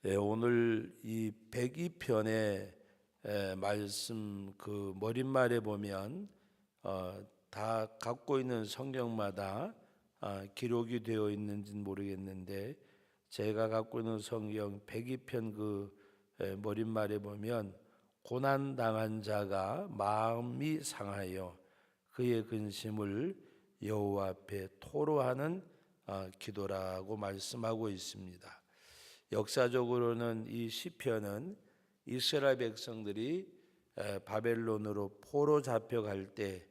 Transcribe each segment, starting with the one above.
오늘 이 102편의 말씀 그 머릿말에 보면 다 갖고 있는 성경마다 기록이 되어 있는지는 모르겠는데 제가 갖고 있는 성경 102편 그 머릿말에 보면 고난 당한 자가 마음이 상하여 그의 근심을 여호와 앞에 토로하는 기도라고 말씀하고 있습니다. 역사적으로는 이 시편은 이스라엘 백성들이 바벨론으로 포로 잡혀갈 때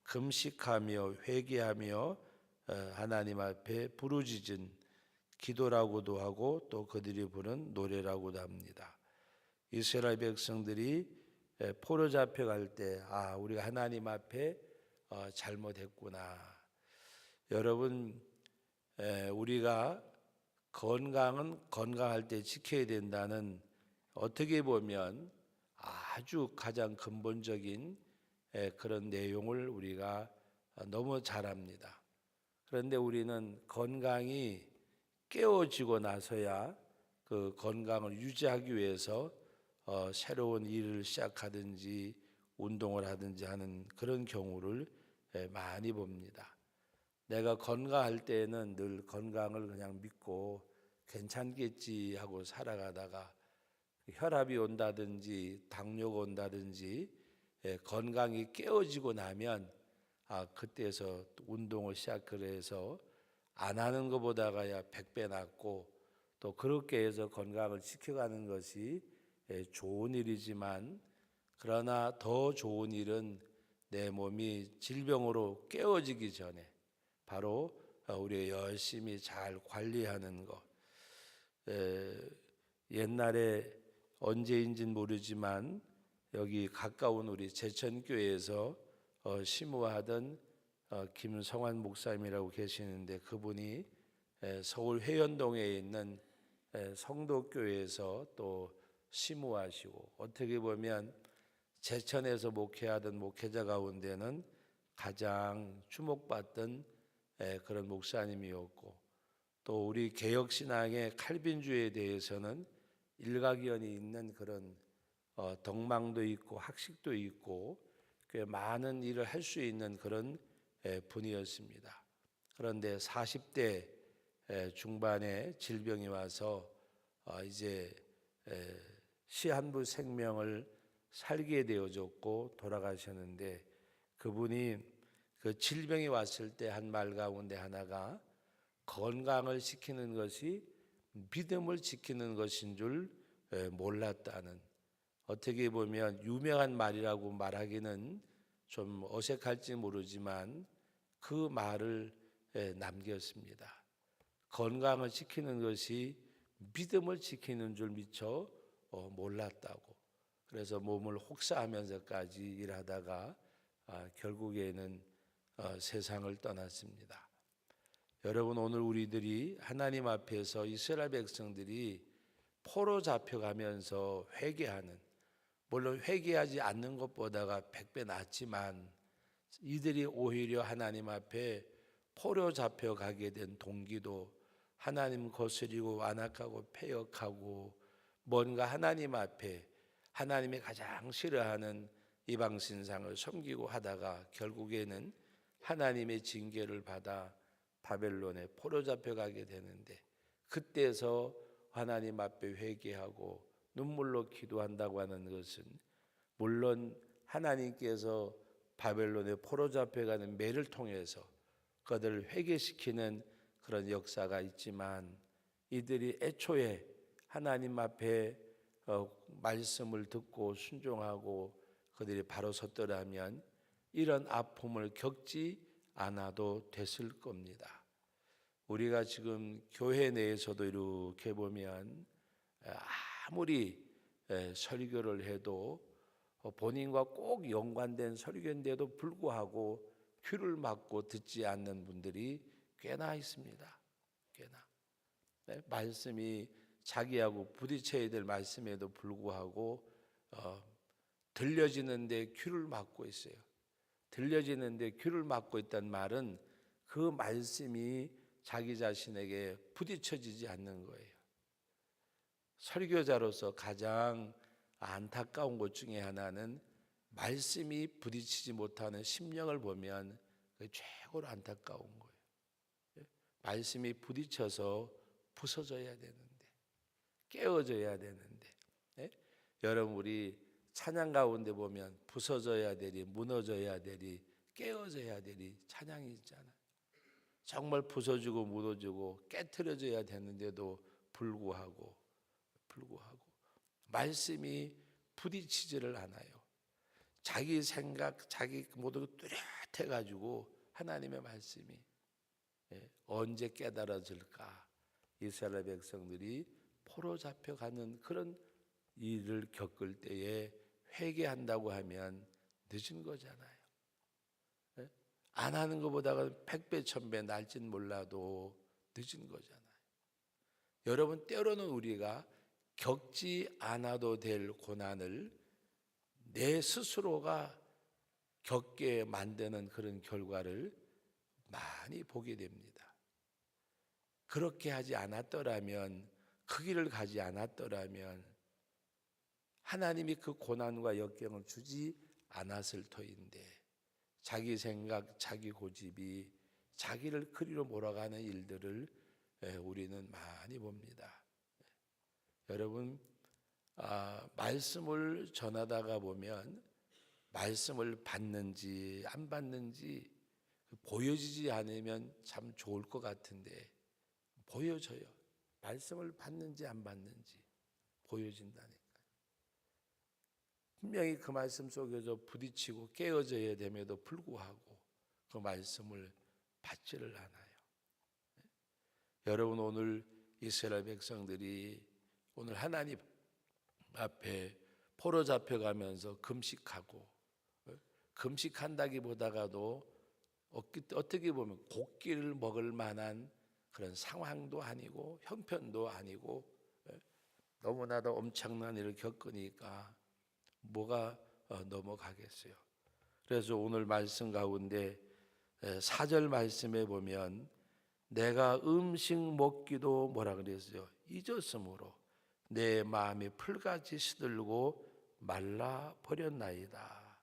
금식하며 회개하며 하나님 앞에 부르짖은 기도라고도 하고 또 그들이 부른 노래라고도 합니다. 이스라엘 백성들이 포로 잡혀갈 때 우리가 하나님 앞에 잘못했구나. 여러분, 우리가 건강은 건강할 때 지켜야 된다는 어떻게 보면 아주 가장 근본적인 그런 내용을 우리가 너무 잘 압니다. 그런데 우리는 건강이 깨어지고 나서야 그 건강을 유지하기 위해서 새로운 일을 시작하든지 운동을 하든지 하는 그런 경우를 많이 봅니다. 내가 건강할 때는 늘 건강을 그냥 믿고 괜찮겠지 하고 살아가다가 혈압이 온다든지 당뇨가 온다든지 건강이 깨어지고 나면 그때서 운동을 시작을 해서 안 하는 것보다가야 100배 낫고 또 그렇게 해서 건강을 지켜가는 것이 좋은 일이지만 그러나 더 좋은 일은 내 몸이 질병으로 깨어지기 전에 바로 우리가 열심히 잘 관리하는 것. 옛날에 언제인지는 모르지만 여기 가까운 우리 제천교회에서 심우하던 김성환 목사님이라고 계시는데 그분이 서울 회원동에 있는 성도교회에서 또 심우하시고 어떻게 보면 제천에서 목회하던 목회자 가운데는 가장 주목받던 그런 목사님이었고 또 우리 개혁신앙의 칼빈주의에 대해서는 일가견이 있는 그런 덕망도 있고 학식도 있고 꽤 많은 일을 할 수 있는 그런 분이었습니다. 그런데 40대 중반에 질병이 와서 이제 시한부 생명을 살게 되어졌고 돌아가셨는데 그분이 그 질병이 왔을 때 한 말 가운데 하나가 건강을 지키는 것이 믿음을 지키는 것인 줄 몰랐다는, 어떻게 보면 유명한 말이라고 말하기는 좀 어색할지 모르지만 그 말을 남겼습니다. 건강을 지키는 것이 믿음을 지키는 줄 미처 몰랐다고. 그래서 몸을 혹사하면서까지 일하다가 결국에는 세상을 떠났습니다. 여러분, 오늘 우리들이 하나님 앞에서 이스라엘 백성들이 포로 잡혀가면서 회개하는, 물론 회개하지 않는 것보다가 100배 낫지만 이들이 오히려 하나님 앞에 포로 잡혀가게 된 동기도 하나님 거스리고 완악하고 패역하고 뭔가 하나님 앞에 하나님이 가장 싫어하는 이방신상을 섬기고 하다가 결국에는 하나님의 징계를 받아 바벨론에 포로 잡혀가게 되는데 그때서 하나님 앞에 회개하고 눈물로 기도한다고 하는 것은 물론 하나님께서 바벨론에 포로 잡혀가는 매를 통해서 그들을 회개시키는 그런 역사가 있지만 이들이 애초에 하나님 앞에 말씀을 듣고 순종하고 그들이 바로 섰더라면 이런 아픔을 겪지 않아도 됐을 겁니다. 우리가 지금 교회 내에서도 이렇게 보면 아무리 설교를 해도 본인과 꼭 연관된 설교인데도 불구하고 귀를 막고 듣지 않는 분들이 꽤나 있습니다. 꽤나. 말씀이 자기하고 부딪혀야 될 말씀에도 불구하고 들려지는데 귀를 막고 있어요. 들려지는데 귀를 막고 있다는 말은 그 말씀이 자기 자신에게 부딪혀지지 않는 거예요. 설교자로서 가장 안타까운 것 중에 하나는 말씀이 부딪히지 못하는 심령을 보면 그게 최고로 안타까운 거예요. 말씀이 부딪혀서 부서져야 되는데, 깨어져야 되는데, 예? 여러분 우리 찬양 가운데 보면 부서져야 되리, 무너져야 되리, 깨어져야 되리 찬양이 있잖아요. 정말 부서지고 무너지고 깨트려져야 되는데도 불구하고 말씀이 부딪히지를 않아요. 자기 생각, 자기 모두 뚜렷해 가지고 하나님의 말씀이 언제 깨달아질까? 이스라엘 백성들이 포로 잡혀가는 그런 일을 겪을 때에 회개한다고 하면 늦은 거잖아요. 안 하는 것보다가 100배 1000배 날진 몰라도 늦은 거잖아요. 여러분 때로는 우리가 겪지 않아도 될 고난을 내 스스로가 겪게 만드는 그런 결과를 많이 보게 됩니다. 그렇게 하지 않았더라면, 그 길을 가지 않았더라면 하나님이 그 고난과 역경을 주지 않았을 터인데, 자기 생각, 자기 고집이 자기를 그리로 몰아가는 일들을 우리는 많이 봅니다. 여러분, 말씀을 전하다가 보면 말씀을 받는지 안 받는지 보여지지 않으면 참 좋을 것 같은데 보여져요. 말씀을 받는지 안 받는지 보여진다니까요. 분명히 그 말씀 속에서 부딪히고 깨어져야 됨에도 불구하고 그 말씀을 받지를 않아요. 여러분 오늘 이스라엘 백성들이 오늘 하나님 앞에 포로 잡혀가면서 금식하고, 금식한다기보다가도 어떻게 보면 곡기를 먹을 만한 그런 상황도 아니고 형편도 아니고 너무나도 엄청난 일을 겪으니까 뭐가 넘어가겠어요. 그래서 오늘 말씀 가운데 4절 말씀에 보면 내가 음식 먹기도 뭐라 그랬어요? 잊었으므로 내 마음이 풀같이 시들고 말라 버렸나이다.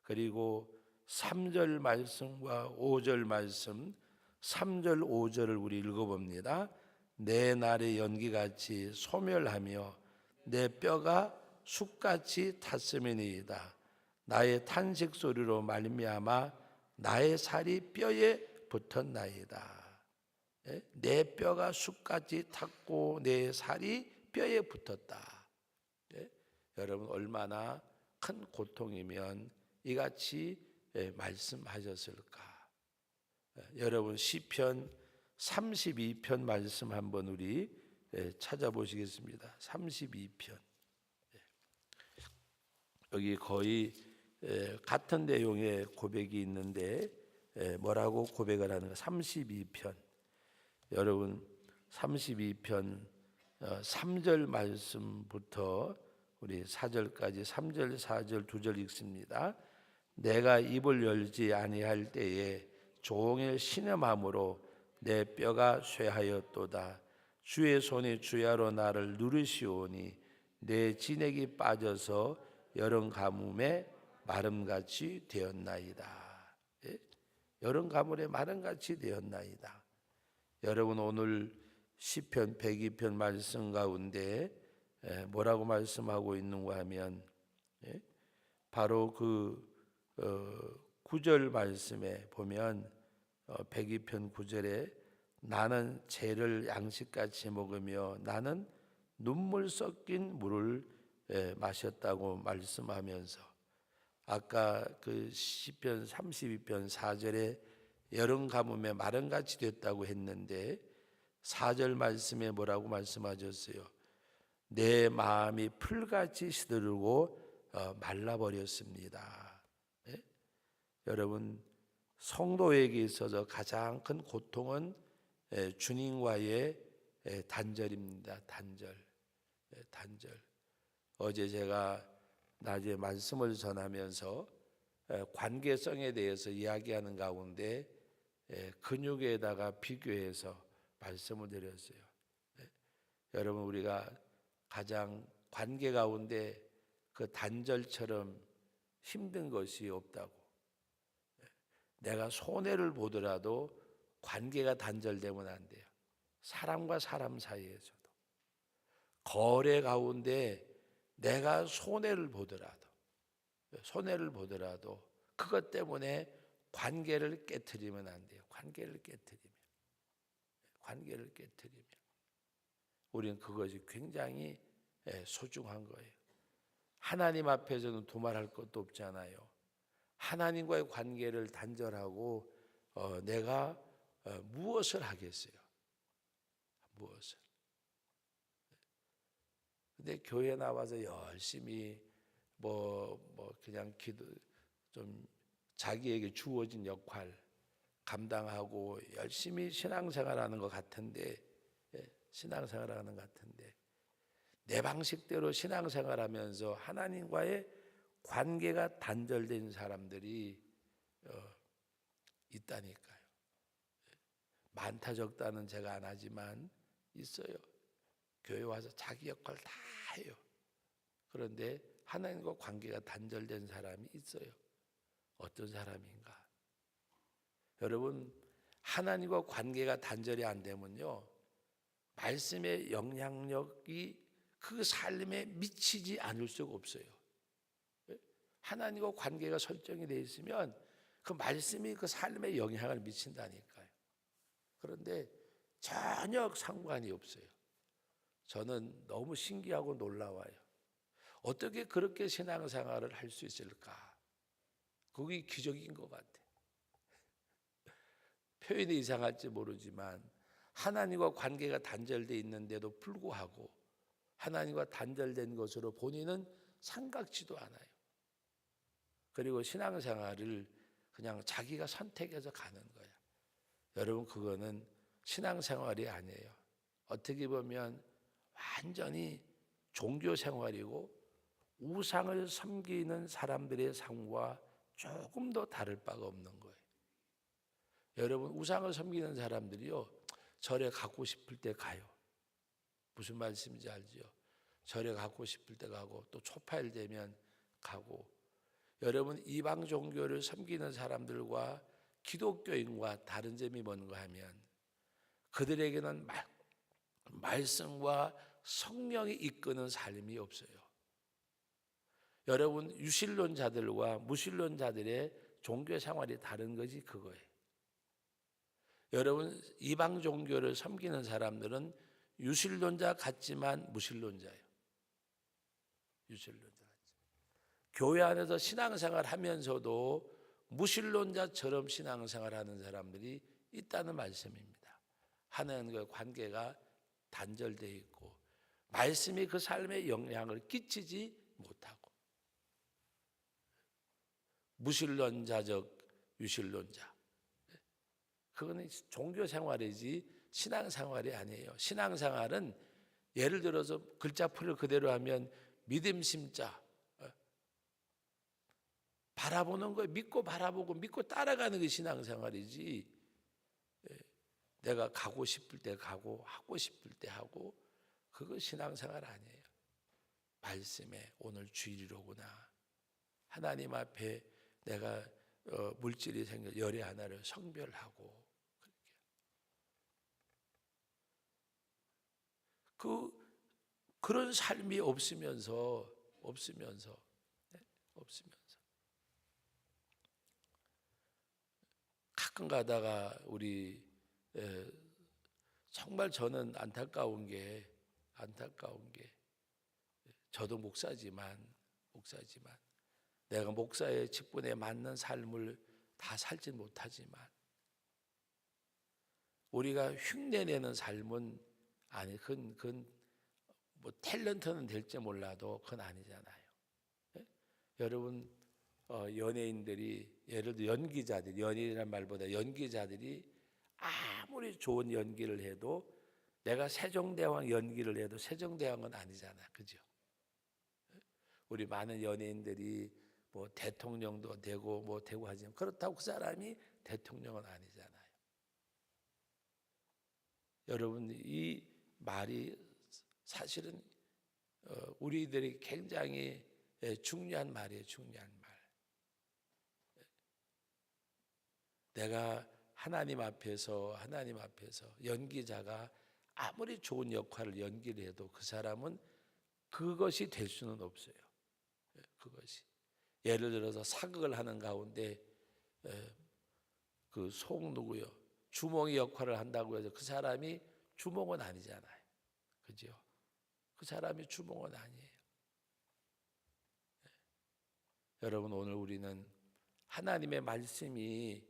그리고 3절 말씀과 5절 말씀, 3절 5절을 우리 읽어봅니다. 내 날의 연기같이 소멸하며 내 뼈가 숯같이 탔음이니이다. 나의 탄식 소리로 말미암아 나의 살이 뼈에 붙었나이다. 내 뼈가 숯같이 탔고 내 살이 뼈에 붙었다. 여러분 얼마나 큰 고통이면 이같이 말씀하셨을까? 여러분 시편 32편 말씀 한번 우리 찾아보시겠습니다. 32편. 여기 거의 같은 내용의 고백이 있는데 뭐라고 고백을 하는가? 32편. 여러분 32편 3절 말씀부터 우리 4절까지 3절 4절 2절 읽습니다. 내가 입을 열지 아니할 때에 종일 신음함으로 내 뼈가 쇠하였도다. 주의 손이 주야로 나를 누르시오니 내 진액이 빠져서 여름 가뭄에 마름같이 되었나이다. 여름 가물에 마름같이 되었나이다. 여러분 오늘 시편 102편 말씀 가운데 뭐라고 말씀하고 있는가 하면 바로 그 9절 말씀에 보면 102편 9절에 나는 재를 양식같이 먹으며 나는 눈물 섞인 물을 마셨다고 말씀하면서 아까 그 시편 32편 4절에 여름 가뭄에 마름같이 됐다고 했는데 4절 말씀에 뭐라고 말씀하셨어요? 내 마음이 풀같이 시들고 말라버렸습니다. 여러분 성도에게 있어서 가장 큰 고통은 주님과의 단절입니다. 단절. 어제 제가 낮에 말씀을 전하면서 관계성에 대해서 이야기하는 가운데 근육에다가 비교해서 말씀을 드렸어요. 여러분 우리가 가장 관계 가운데 그 단절처럼 힘든 것이 없다고. 내가 손해를 보더라도 관계가 단절되면 안 돼요. 사람과 사람 사이에서도. 거래 가운데 내가 손해를 보더라도 그것 때문에 관계를 깨트리면 안 돼요. 관계를 깨트리면 우리는 그것이 굉장히 소중한 거예요. 하나님 앞에서는 두말할 것도 없잖아요. 하나님과의 관계를 단절하고 내가 무엇을 하겠어요? 무엇을? 근데 교회 나와서 열심히 그냥 기도 좀 자기에게 주어진 역할 감당하고 열심히 신앙생활하는 것 같은데 내 방식대로 신앙생활하면서 하나님과의 관계가 단절된 사람들이 있다니까요. 많다 적다는 제가 안 하지만 있어요. 교회 와서 자기 역할 다 해요. 그런데 하나님과 관계가 단절된 사람이 있어요. 어떤 사람인가? 여러분, 하나님과 관계가 단절이 안 되면요, 말씀의 영향력이 그 삶에 미치지 않을 수가 없어요. 하나님과 관계가 설정이 되어 있으면 그 말씀이 그 삶에 영향을 미친다니까요. 그런데 전혀 상관이 없어요. 저는 너무 신기하고 놀라워요. 어떻게 그렇게 신앙생활을 할 수 있을까? 그게 기적인 것 같아요. 표현이 이상할지 모르지만 하나님과 관계가 단절되어 있는데도 불구하고 하나님과 단절된 것으로 본인은 생각지도 않아요. 그리고 신앙생활을 그냥 자기가 선택해서 가는 거야. 여러분, 그거는 신앙생활이 아니에요. 어떻게 보면 완전히 종교생활이고 우상을 섬기는 사람들의 삶과 조금 더 다를 바가 없는 거예요. 여러분, 우상을 섬기는 사람들이요, 절에 가고 싶을 때 가요. 무슨 말씀인지 알죠? 절에 가고 싶을 때 가고 또 초파일 되면 가고. 여러분, 이방 종교를 섬기는 사람들과 기독교인과 다른 점이 뭔가 하면 그들에게는 말씀과 성령이 이끄는 삶이 없어요. 여러분, 유신론자들과 무신론자들의 종교 생활이 다른 것이 그거예요. 여러분, 이방 종교를 섬기는 사람들은 유신론자 같지만 무신론자예요. 유신론자 같지만. 교회 안에서 신앙생활 하면서도 무신론자처럼 신앙생활하는 사람들이 있다는 말씀입니다. 하나님과의 관계가 단절되어 있고 말씀이 그 삶에 영향을 끼치지 못하고 무신론자적 유신론자, 그거는 종교생활이지 신앙생활이 아니에요. 신앙생활은 예를 들어서 글자풀을 그대로 하면 믿음 심자, 바라보는 거예요. 믿고 바라보고 믿고 따라가는 게 신앙생활이지, 내가 가고 싶을 때 가고 하고 싶을 때 하고, 그거 신앙생활 아니에요. 말씀에 오늘 주일이로구나, 하나님 앞에 내가 물질이 생겨 열의 하나를 성별하고, 그런 삶이 없으면서 가끔 가다가 우리 정말 저는 안타까운 게 저도 목사지만 내가 목사의 직분에 맞는 삶을 다 살진 못하지만 우리가 흉내내는 삶은 아니, 그건 뭐 탤런트는 될지 몰라도 그건 아니잖아요. 여러분, 연예인들이, 예를 들어 연예인이란 말보다 연기자들이 아무리 좋은 연기를 해도 내가 세종대왕 연기를 해도 세종대왕은 아니잖아, 그죠? 우리 많은 연예인들이 뭐 대통령도 되고 뭐 되고 하지만 그렇다고 그 사람이 대통령은 아니잖아요. 여러분, 이 말이 사실은 우리들이 굉장히 중요한 말이에요. 중요한 말. 내가 하나님 앞에서 연기자가 아무리 좋은 역할을 연기를 해도 그 사람은 그것이 될 수는 없어요. 그것이. 예를 들어서 사극을 하는 가운데 그 속 누구요? 주몽이 역할을 한다고 해서 그 사람이 주몽은 아니잖아요. 그죠? 그 사람이 주몽은 아니에요. 여러분, 오늘 우리는 하나님의 말씀이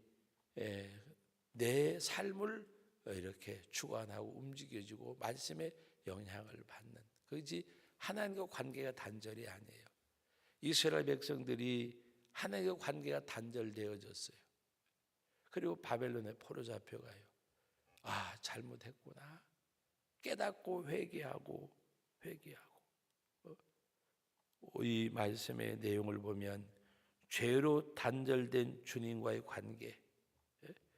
내 삶을 이렇게 주관하고 움직여주고 말씀의 영향을 받는, 그지 하나님과 관계가 단절이 아니에요. 이스라엘 백성들이 하나님과 관계가 단절되어졌어요. 그리고 바벨론에 포로 잡혀가요. 아, 잘못했구나. 깨닫고 회개하고 이 말씀의 내용을 보면 죄로 단절된 주님과의 관계,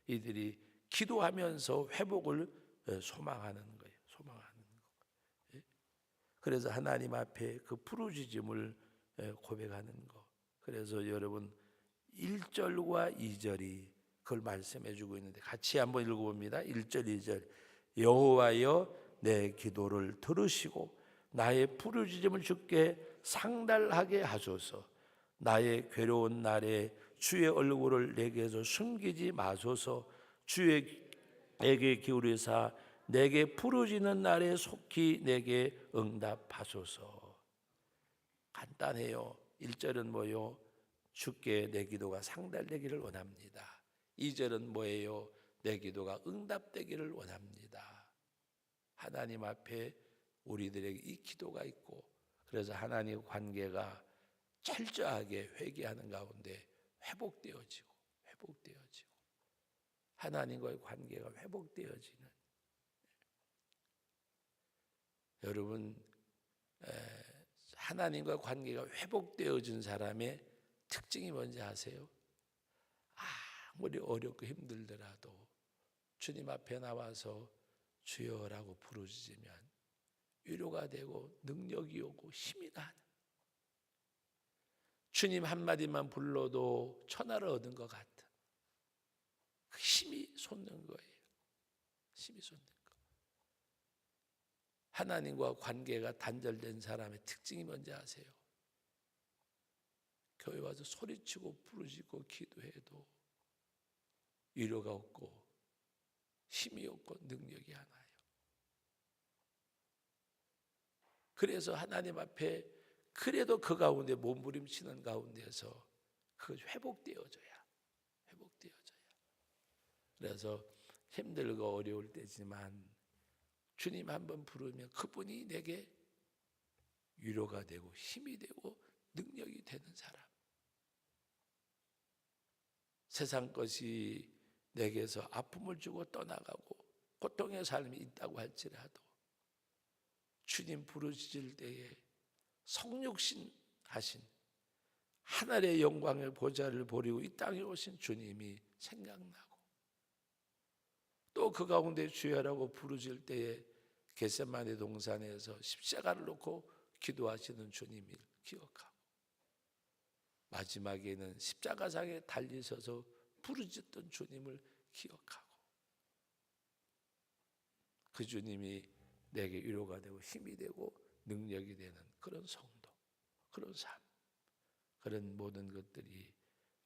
이들이 기도하면서 회복을 소망하는 거예요. 소망하는 거. 그래서 하나님 앞에 그 부르짖음을 고백하는 거. 그래서 여러분 1절과 2절이 그걸 말씀해 주고 있는데 같이 한번 읽어봅니다. 1절 2절. 여호와여 내 기도를 들으시고 나의 부르짖음을 주께 상달하게 하소서. 나의 괴로운 날에 주의 얼굴을 내게서 숨기지 마소서. 주에게 기울이사 내게 부르짖는 날에 속히 내게 응답하소서. 간단해요. 1절은 뭐요? 주께 내 기도가 상달되기를 원합니다. 2절은 뭐예요? 내 기도가 응답되기를 원합니다. 하나님 앞에 우리들에게 이 기도가 있고, 그래서 하나님의 관계가 철저하게 회개하는 가운데 회복되어지고 하나님과의 관계가 회복되어지는, 여러분 하나님과 관계가 회복되어진 사람의 특징이 뭔지 아세요? 아무리 어렵고 힘들더라도 주님 앞에 나와서 주여라고 부르짖으면 위로가 되고 능력이 오고 힘이 나는, 주님 한마디만 불러도 천하를 얻은 것 같은 그 힘이 솟는 거예요. 힘이 솟는 거. 하나님과 관계가 단절된 사람의 특징이 뭔지 아세요? 교회 와서 소리치고 부르짖고 기도해도 위로가 없고 힘이 없고 능력이 안 와요. 그래서 하나님 앞에 그래도 그 가운데 몸부림치는 가운데서 그 회복되어져야. 그래서 힘들고 어려울 때지만 주님 한번 부르면 그분이 내게 위로가 되고 힘이 되고 능력이 되는 사람. 세상 것이 내게서 아픔을 주고 떠나가고 고통의 삶이 있다고 할지라도 주님 부르짖을 때에 성육신 하신 하늘의 영광의 보좌를 보리고 이 땅에 오신 주님이 생각나고, 또 그 가운데 주여라고 부르짖을 때에 겟세마네 동산에서 십자가를 놓고 기도하시는 주님을 기억하고, 마지막에는 십자가상에 달리셔서 부르짖던 주님을 기억하고, 그 주님이 내게 위로가 되고 힘이 되고 능력이 되는 그런 성도, 그런 삶, 그런 모든 것들이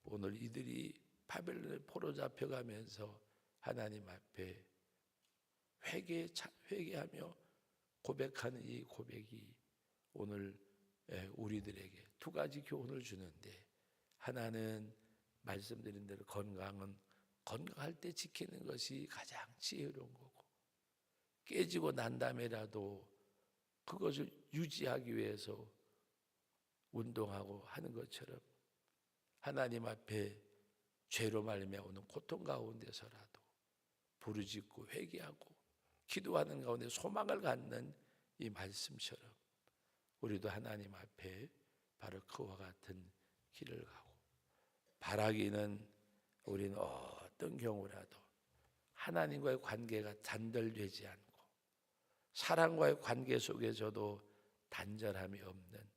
오늘 이들이 바벨론에 포로 잡혀가면서 하나님 앞에 회개하며 고백하는 이 고백이 오늘 우리들에게 두 가지 교훈을 주는데, 하나는 말씀드린 대로 건강할 때 지키는 것이 가장 지혜로운 거고, 깨지고 난 다음에라도 그것을 유지하기 위해서 운동하고 하는 것처럼 하나님 앞에 죄로 말미암아 고통 가운데서라도 부르짖고 회개하고 기도하는 가운데 소망을 갖는 이 말씀처럼 우리도 하나님 앞에 바로 그와 같은 길을 가고, 바라기는 우리는 어떤 경우라도 하나님과의 관계가 단절되지 않고 사랑과의 관계 속에서도 단절함이 없는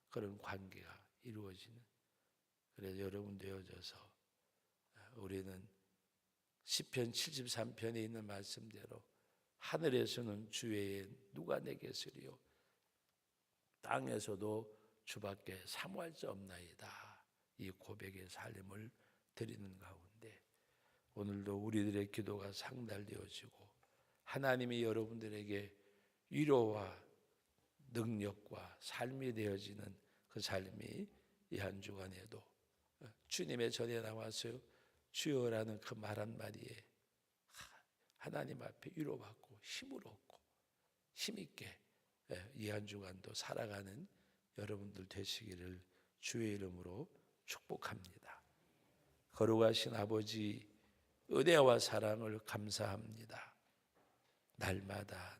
그런 관계가 이루어지는, 그래서 여러분 되어져서 우리는 시편 73편에 있는 말씀대로 하늘에서는 주 외에 누가 내게 있으리요 땅에서도 주밖에 사모할 자 없나이다. 이 고백의 삶을 드리는 가운데 오늘도 우리들의 기도가 상달되어지고 하나님이 여러분들에게 위로와 능력과 삶이 되어지는 그 삶이 이 한 주간에도 주님의 전에 나와서 주여라는 그 말 한마디에 하나님 앞에 위로받고 힘을 얻고 힘있게 이 한 주간도 살아가는 여러분들 되시기를 주의 이름으로 축복합니다. 거룩하신 아버지, 은혜와 사랑을 감사합니다. 날마다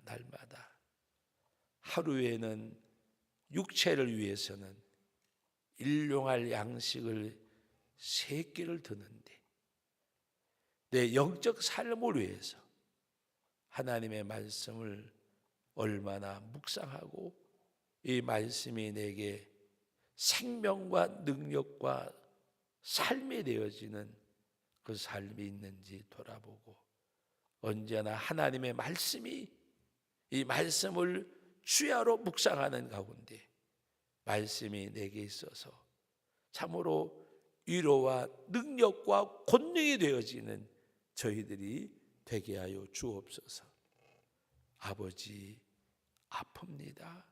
하루에는 육체를 위해서는 일용할 양식을 3끼를 드는데 내 영적 삶을 위해서 하나님의 말씀을 얼마나 묵상하고 이 말씀이 내게 생명과 능력과 삶이 되어지는 그 삶이 있는지 돌아보고 언제나 하나님의 말씀이 이 말씀을 주야로 묵상하는 가운데 말씀이 내게 있어서 참으로 위로와 능력과 권능이 되어지는 저희들이 되게 하여 주옵소서. 아버지, 아픕니다.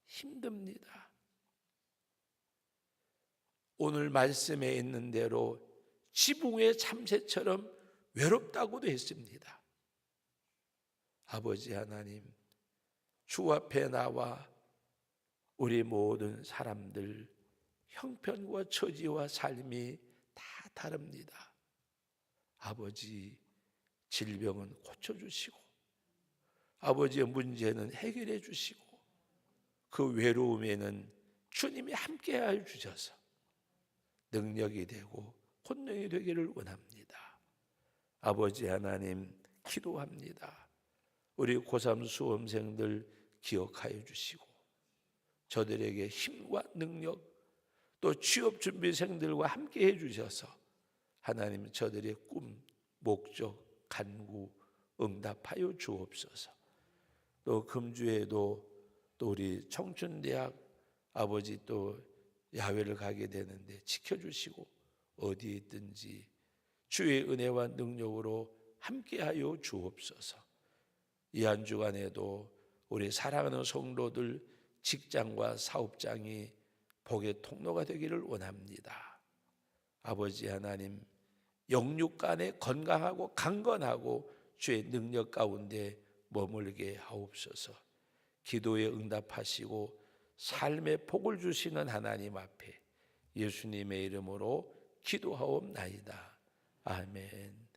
힘듭니다. 오늘 말씀에 있는 대로 지붕의 참새처럼 외롭다고도 했습니다. 아버지 하나님, 주 앞에 나와 우리 모든 사람들 형편과 처지와 삶이 다 다릅니다. 아버지, 질병은 고쳐주시고 아버지의 문제는 해결해 주시고 그 외로움에는 주님이 함께하여 주셔서 능력이 되고 권능이 되기를 원합니다. 아버지 하나님, 기도합니다. 우리 고3 수험생들 기억하여 주시고 저들에게 힘과 능력 또 취업준비생들과 함께 해주셔서 하나님 저들의 꿈, 목적, 간구 응답하여 주옵소서. 또 금주에도 또 우리 청춘대학 아버지 또 야외를 가게 되는데 지켜주시고 어디에 있든지 주의 은혜와 능력으로 함께하여 주옵소서. 이 한 주간에도 우리 사랑하는 성도들 직장과 사업장이 복의 통로가 되기를 원합니다. 아버지 하나님, 영육간에 건강하고 강건하고 주의 능력 가운데 머물게 하옵소서. 기도에 응답하시고 삶의 복을 주시는 하나님 앞에 예수님의 이름으로 기도하옵나이다. 아멘.